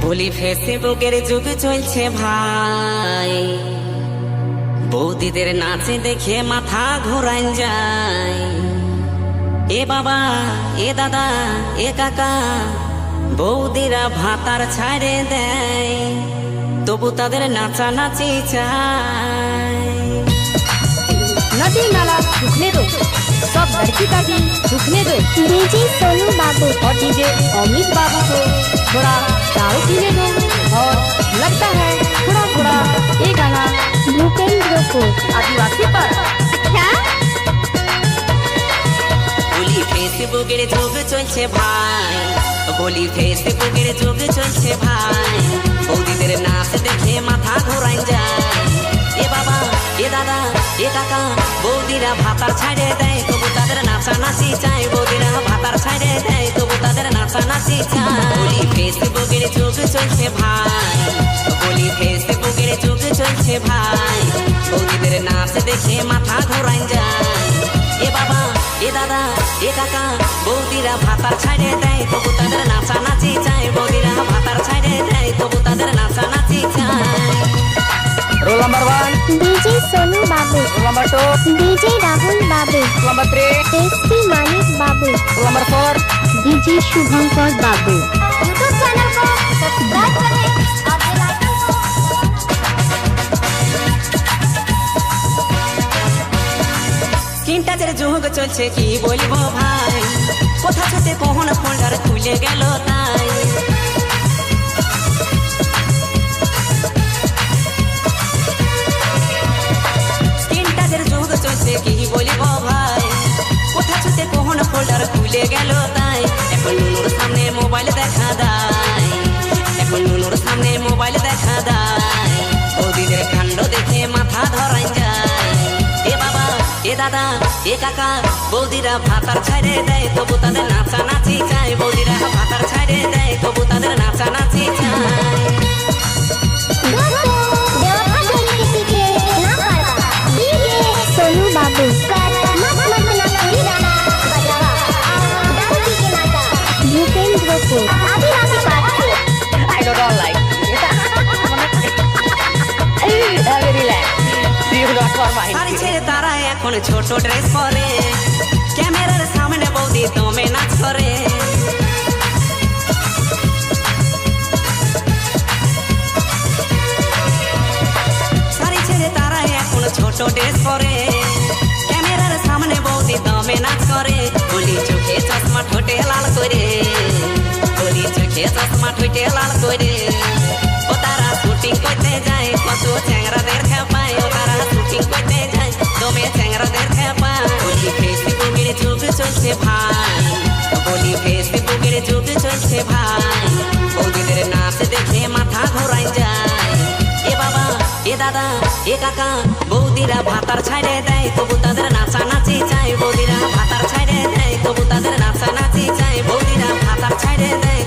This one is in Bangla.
বলি ফেসবুকের যুগ চলছে ভাই, বৌদিদের নাচে দেখে মাথা ঘোরান যায়। এ বাবা, এ দাদা, এ কাকা, বৌদিরা ভাতার ছাড়ে দেয়, তবু তাদের নাচানাচি চায়। नदी नाला रुकने दो, सब लड़की का भी रुकने दो। डीजे सोनू बाबू और डीजे अमित बाबू को थोड़ा दारू पीने दो। और लगता है थोड़ा थोड़ा ये गाना भूपेंद्र को आदिवासी पर क्या বলি ফেসবুকের যুগ চলছে ভাই, বলি ফেসবুকের যুগ চলছে ভাই, বৌদিদের নাচ দেখে মাথা ঘোরান যায়। এ বাবা, এ দাদা, এ কাকা, বৌদিরা ভাতার ছাড়ে দেয়, তবু তাদের নাচানাচি চায়। বৌদিরা ভাতার ছাড়ে দেয়, তবু তাদের নাচানাচি চায়। বলি ফেসবুকের যুগ চলছে ভাই, বলি ফেসবুকের যুগ চলছে ভাই, বৌদিদের নাচ দেখে মাথা ঘোরান যায়। এ বাবা, এ দাদা, এ কাকা, বৌদিরা ভাতার ছাড়ে দেয়, তবু তাদের নাচানাচি চায়। বৌদিরা ভাতার ছাড়ে দেয়, তবু তাদের নাচানাচি চায়। रोल नंबर 1, डीजे सोनू बाबू रोल नंबर 2, डीजे राहुल बाबू रोल नंबर 3, एसपी मानिक बाबू रोल नंबर 4। डीजे शुभंकर बाबू। यूट्यूब चैनल को सब्सक्राइब करें और बेल आइकन को স্ক্রিন টাচের যুগ চলছে কি বলবো ভাই, কোথা ছুটে কোন ফোল্ডার খুলে গেল তাই। স্ক্রিন টাচের যুগ চলছে কি বলবো ভাই, কোথা ছুটে কোন ফোল্ডার খুলে গেল তাই। এখন নুনুর সামনে মোবাইল দেখা দেয়, এখন নুনুর সামনে মোবাইল দেখা দেয়, বৌদিদের কাণ্ড দেখে মাথা ধরাই যায়। এ বাবা, এ দাদা, এ কাকা, বৌদিরা ভাতার ছাড়ে দেয়, তবু তাদের নাচানাচি চায়। বৌদিরা ভাতার ছাড়ে দেয়, তবু তাদের নাচানাচি চায়। सोनू बाबू भूपेंद्र को I don't like very relax. You not for my sari ছেড়ে তারা এখন ছোট ড্রেস পরে, ক্যামেরার সামনে বৌদি দমে নাচ করে। শাড়ি ছেড়ে তারা এখন ছোট ড্রেস পরে, ক্যামেরার সামনে বৌদি দমে নাচ করে। বলি চোখে চশমা ঠোঁটে লাল করে, বলি চোখে চশমা ঠোঁটে লাল করে। ও তারা শুটিং করতে যায়, কত চ্যাংরাদের খেপায়। ও তারা শুটিং করতে যায়, দমে চ্যাংরাদের খেপায়। বলি ফেসবুকের যুগ চলছে ভাই, বলি ফেসবুকের যুগ চলছে ভাই, বৌদিদের নাচ দেখে মাথা ঘোরাই যায়। এ বাবা, এ দাদা, এ কাকা, বৌদিরা ভাতার ছাড়ে দেয়, তবু তাদের নাচানাচি চায়। বৌদিরা ভাতার ছাড়ে দেয়, তবু তাদের নাচানাচি চায়। বৌদিরা ভাতার ছাড়ে দেয়,